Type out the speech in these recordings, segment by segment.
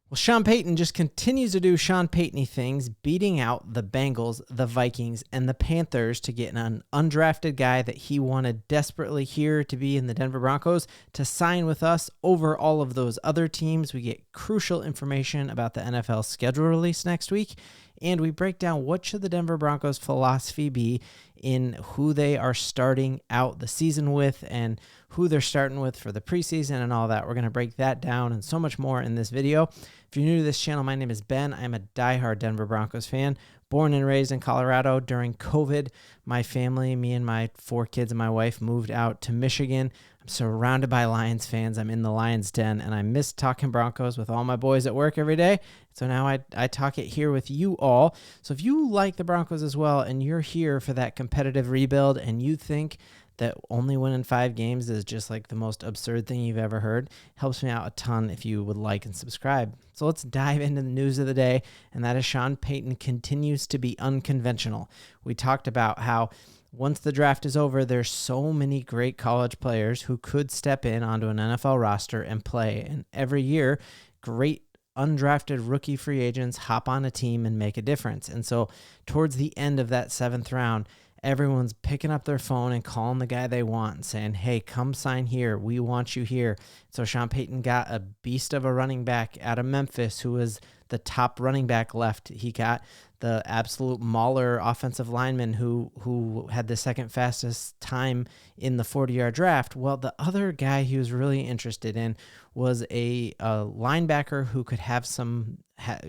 Well, Shawn Payton just continues to do Shawn Payton-y things, beating out the Bengals, the Vikings, and the Panthers to get an undrafted guy that he wanted desperately here to be in the Denver Broncos to sign with us over all of those other teams. We get crucial information about the NFL schedule release next week, and we break down what should the Denver Broncos philosophy be in who they are starting out the season with and who they're starting with for the preseason and all that. We're going to break that down and so much more in this video. If you're new to this channel, my name is Ben. I'm a diehard Denver Broncos fan, born and raised in Colorado. During COVID, my family, me and my 4 kids and my wife moved out to Michigan. I'm surrounded by Lions fans. I'm in the Lions den, and I miss talking Broncos with all my boys at work every day. So now I talk it here with you all. So if you like the Broncos as well, and you're here for that competitive rebuild, and you think that only winning 5 games is just like the most absurd thing you've ever heard, helps me out a ton if you would like and subscribe. So let's dive into the news of the day, and that is Shawn Payton continues to be unconventional. We talked about how once the draft is over, there's so many great college players who could step in onto an NFL roster and play. And every year, great undrafted rookie free agents hop on a team and make a difference. And so towards the end of that 7th round, everyone's picking up their phone and calling the guy they want and saying, hey, come sign here. We want you here. So Shawn Payton got a beast of a running back out of Memphis who was the top running back left. He got the absolute mauler offensive lineman who had the second fastest time in the 40-yard draft. Well, the other guy he was really interested in was a linebacker who could have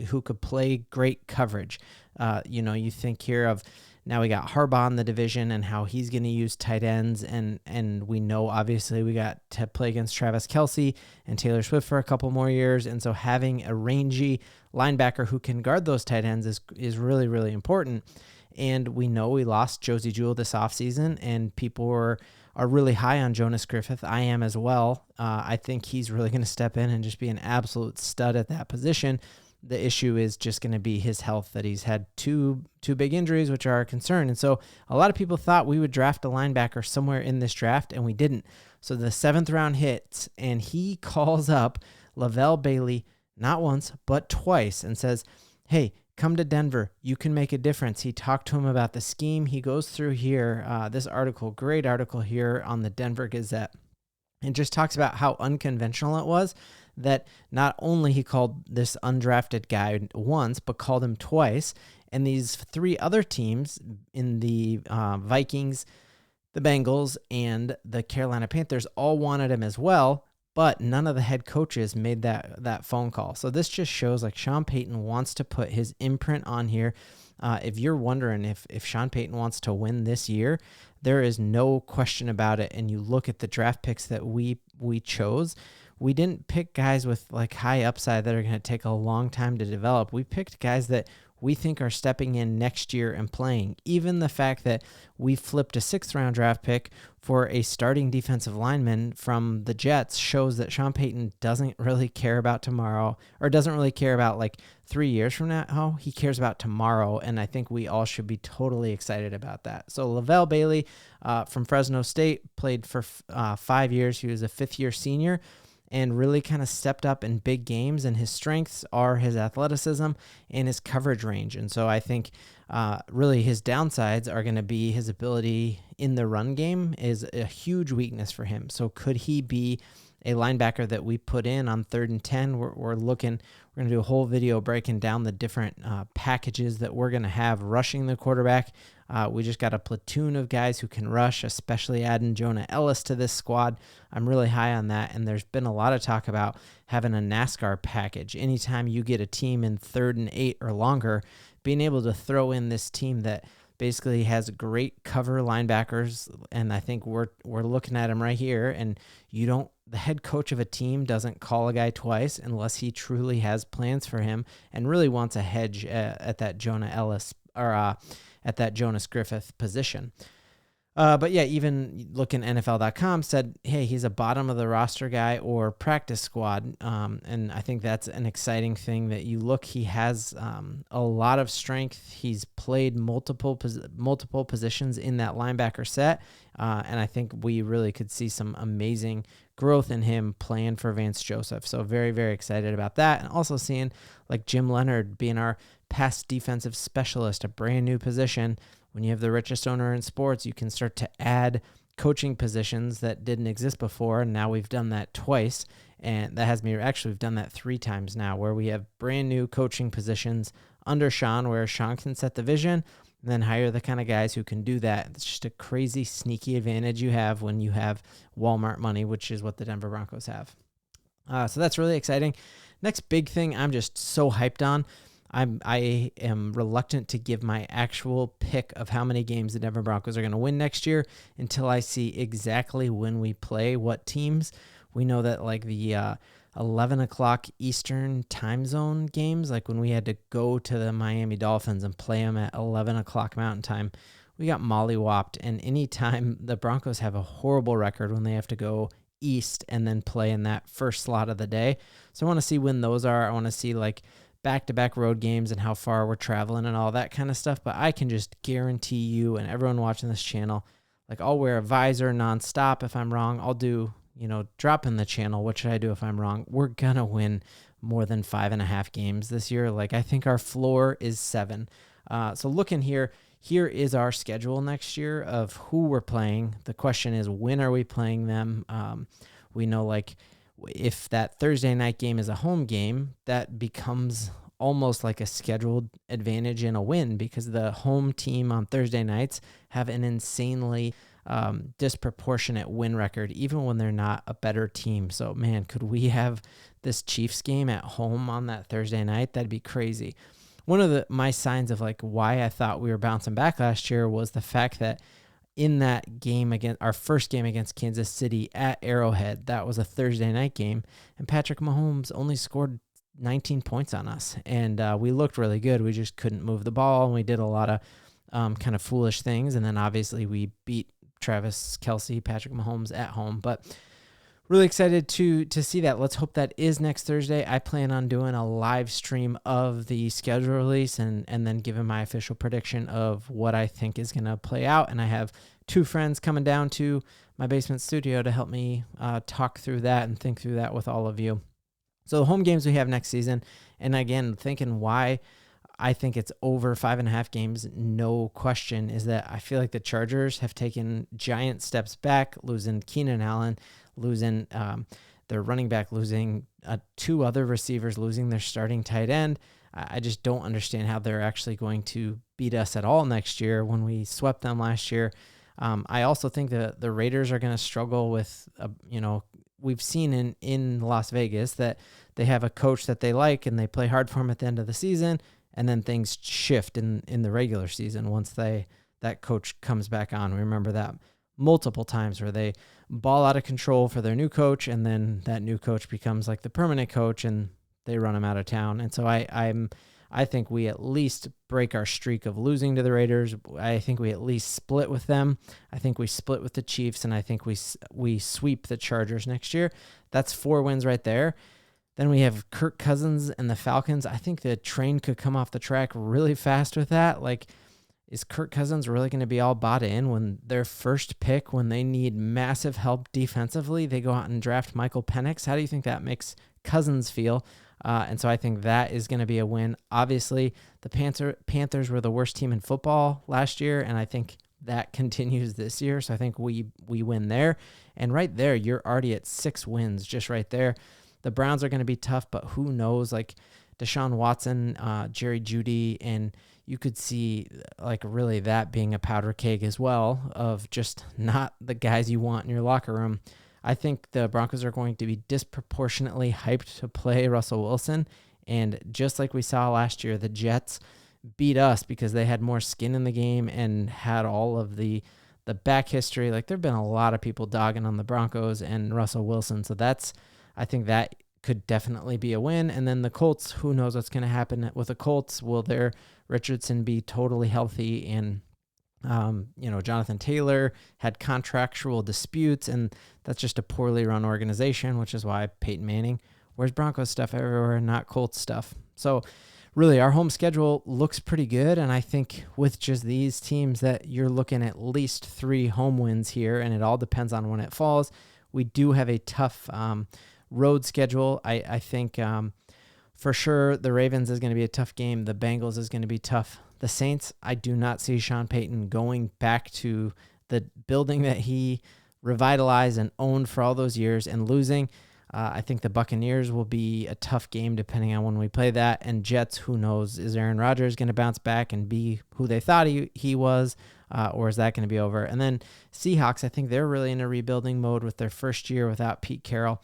who could play great coverage. You think here of now we got Harbaugh in the division and how he's going to use tight ends. And we know, obviously, we got to play against Travis Kelce and Taylor Swift for a couple more years. And so having a rangy linebacker who can guard those tight ends is really, really important. And we know we lost Josie Jewell this offseason, and people are really high on Jonas Griffith. I am as well. I think he's really going to step in and just be an absolute stud at that position. The issue is just going to be his health, that he's had two big injuries, which are a concern. And so a lot of people thought we would draft a linebacker somewhere in this draft, and we didn't. So the 7th round hits, and he calls up Levelle Bailey not once, but twice, and says, hey, come to Denver. You can make a difference. He talked to him about the scheme. He goes through here, this article, great article here on the Denver Gazette, and just talks about how unconventional it was, that not only he called this undrafted guy once, but called him twice. And these 3 other teams in the Vikings, the Bengals, and the Carolina Panthers all wanted him as well, but none of the head coaches made that phone call. So this just shows like Shawn Payton wants to put his imprint on here. If you're wondering if Shawn Payton wants to win this year, there is no question about it. And you look at the draft picks that we chose, we didn't pick guys with like high upside that are going to take a long time to develop. We picked guys that we think are stepping in next year and playing. Even the fact that we flipped a 6th round draft pick for a starting defensive lineman from the Jets shows that Shawn Payton doesn't really care about tomorrow, or doesn't really care about like 3 years from now. He cares about tomorrow, and I think we all should be totally excited about that. So Levelle Bailey from Fresno State played for 5 years. He was a 5th-year senior and really kind of stepped up in big games, and his strengths are his athleticism and his coverage range. And so I think really his downsides are going to be his ability in the run game is a huge weakness for him. So could he be a linebacker that we put in on 3rd and 10? We're going to do a whole video breaking down the different packages that we're going to have rushing the quarterback. We just got a platoon of guys who can rush, especially adding Jonah Ellis to this squad. I'm really high on that, and there's been a lot of talk about having a NASCAR package. Anytime you get a team in 3rd and 8 or longer, being able to throw in this team that basically has great cover linebackers, and I think we're looking at him right here, and the head coach of a team doesn't call a guy twice unless he truly has plans for him and really wants a hedge at that Jonah Ellis or at that Jonas Griffith position. But yeah, even looking NFL.com said, hey, he's a bottom of the roster guy or practice squad. And I think that's an exciting thing that you look. He has a lot of strength. He's played multiple positions in that linebacker set. And I think we really could see some amazing growth in him playing for Vance Joseph. So very, very excited about that. And also seeing like Jim Leonard being our pass defensive specialist, a brand new position. When you have the richest owner in sports, you can start to add coaching positions that didn't exist before. And now we've done that twice. And that has me, actually, we've done that 3 times now, where we have brand new coaching positions under Shawn, where Shawn can set the vision and then hire the kind of guys who can do that. It's just a crazy, sneaky advantage you have when you have Walmart money, which is what the Denver Broncos have. So that's really exciting. Next big thing I'm just so hyped on. I am reluctant to give my actual pick of how many games the Denver Broncos are going to win next year until I see exactly when we play what teams. We know that like the 11 o'clock Eastern time zone games, like when we had to go to the Miami Dolphins and play them at 11 o'clock Mountain Time, we got mollywopped. And anytime the Broncos have a horrible record when they have to go east and then play in that first slot of the day. So I want to see when those are. I want to see like back-to-back road games and how far we're traveling and all that kind of stuff. But I can just guarantee you and everyone watching this channel, like I'll wear a visor nonstop. If I'm wrong, I'll do, drop in the channel. What should I do if I'm wrong? We're going to win more than 5.5 games this year. Like I think our floor is 7. So looking here is our schedule next year of who we're playing. The question is, when are we playing them? We know like, if that Thursday night game is a home game, that becomes almost like a scheduled advantage in a win because the home team on Thursday nights have an insanely disproportionate win record, even when they're not a better team. So, man, could we have this Chiefs game at home on that Thursday night? That'd be crazy. One of my signs of like why I thought we were bouncing back last year was the fact that in that game against our first game against Kansas City at Arrowhead, that was a Thursday night game, and Patrick Mahomes only scored 19 points on us, and we looked really good. We just couldn't move the ball, and we did a lot of kind of foolish things, and then obviously we beat Travis Kelce, Patrick Mahomes at home, but really excited to see that. Let's hope that is next Thursday. I plan on doing a live stream of the schedule release and then giving my official prediction of what I think is going to play out. And I have 2 friends coming down to my basement studio to help me talk through that and think through that with all of you. So the home games we have next season, and again, thinking why I think it's over 5.5 games, no question, is that I feel like the Chargers have taken giant steps back, losing Keenan Allen, losing their running back, losing 2 other receivers, losing their starting tight end. I just don't understand how they're actually going to beat us at all next year when we swept them last year. I also think that the Raiders are going to struggle with, we've seen in Las Vegas that they have a coach that they like and they play hard for him at the end of the season, and then things shift in the regular season once that coach comes back on. We remember that multiple times where they ball out of control for their new coach, and then that new coach becomes like the permanent coach and they run him out of town. And so I think we at least break our streak of losing to the Raiders. I think we at least split with them. I think we split with the Chiefs, and I think we sweep the Chargers next year. That's 4 wins right there. Then we have Kirk Cousins and the Falcons. I think the train could come off the track really fast with that. Like, is Kirk Cousins really going to be all bought in when their first pick, when they need massive help defensively, they go out and draft Michael Penix? How do you think that makes Cousins feel? And so I think that is going to be a win. Obviously, the Panthers were the worst team in football last year, and I think that continues this year. So I think we win there. And right there, you're already at 6 wins just right there. The Browns are going to be tough, but who knows? Like Deshaun Watson, Jerry Jeudy, and you could see like really that being a powder keg as well of just not the guys you want in your locker room. I think the Broncos are going to be disproportionately hyped to play Russell Wilson. And just like we saw last year, the Jets beat us because they had more skin in the game and had all of the back history. Like there've been a lot of people dogging on the Broncos and Russell Wilson. So I think that could definitely be a win. And then the Colts, who knows what's going to happen with the Colts? Will their Richardson be totally healthy? And Jonathan Taylor had contractual disputes, and that's just a poorly run organization, which is why Peyton Manning wears Broncos stuff everywhere, not Colts stuff. So really, our home schedule looks pretty good, and I think with just these teams that you're looking at least 3 home wins here, and it all depends on when it falls. We do have a tough road schedule. I think for sure the Ravens is going to be a tough game. The Bengals is going to be tough. The Saints, I do not see Shawn Payton going back to the building that he revitalized and owned for all those years and losing. I think the Buccaneers will be a tough game depending on when we play that. And Jets, who knows? Is Aaron Rodgers going to bounce back and be who they thought he was, or is that going to be over? And then Seahawks, I think they're really in a rebuilding mode with their first year without Pete Carroll.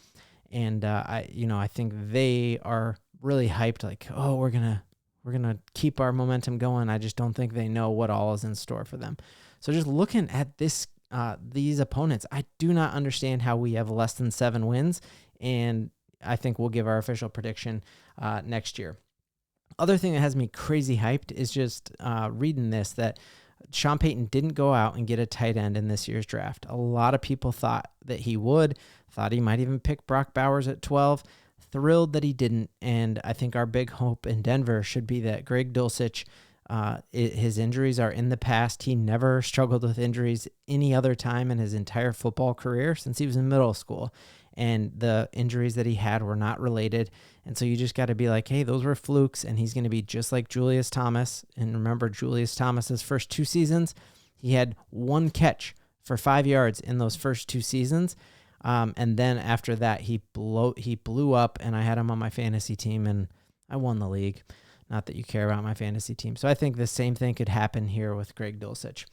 And I think they are really hyped, like, oh, we're gonna keep our momentum going. I just don't think they know what all is in store for them. So just looking at these opponents, I do not understand how we have less than 7 wins, and I think we'll give our official prediction next year. Other thing that has me crazy hyped is just reading this, that Shawn Payton didn't go out and get a tight end in this year's draft. A lot of people thought that he would, thought he might even pick Brock Bowers at 12. Thrilled that he didn't, and I think our big hope in Denver should be that Greg Dulcich, his injuries are in the past. He never struggled with injuries any other time in his entire football career since he was in middle school, and the injuries that he had were not related, and so you just got to be like, hey, those were flukes, and he's going to be just like Julius Thomas. And remember, Julius Thomas's first 2 seasons, he had 1 catch for 5 yards in those first 2 seasons. And then after that, he blew up, and I had him on my fantasy team, and I won the league. Not that you care about my fantasy team. So I think the same thing could happen here with Greg Dulcich.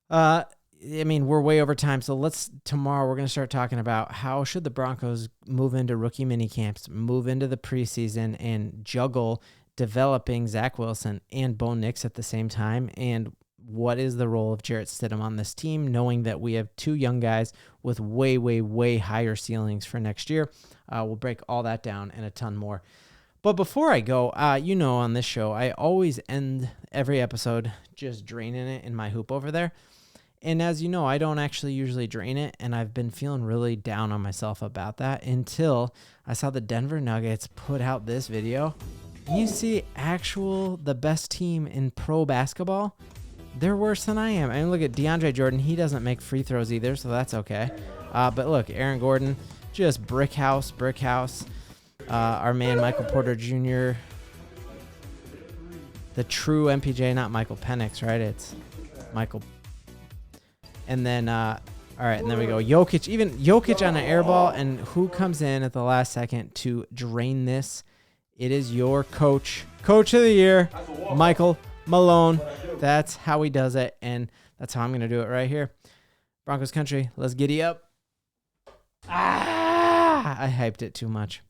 We're way over time. So tomorrow we're going to start talking about how should the Broncos move into rookie mini camps, move into the preseason, and juggle developing Zach Wilson and Bo Nix at the same time, and what is the role of Jarrett Stidham on this team, knowing that we have 2 young guys with way, way, way higher ceilings for next year. We'll break all that down and a ton more. But before I go, on this show, I always end every episode just draining it in my hoop over there. And as you know, I don't actually usually drain it, and I've been feeling really down on myself about that until I saw the Denver Nuggets put out this video. And you see the best team in pro basketball. They're worse than I am. I mean, look at DeAndre Jordan. He doesn't make free throws either, so that's okay. But look, Aaron Gordon, just brick house. Our man, Michael Porter Jr., the true MPJ, not Michael Penix, right? It's Michael. And then, all right, and then we go. Jokic, even Jokic on an air ball, and who comes in at the last second to drain this? It is your coach of the year, Michael Malone. That's how he does it, and that's how I'm going to do it right here. Broncos country, let's giddy up. I hyped it too much.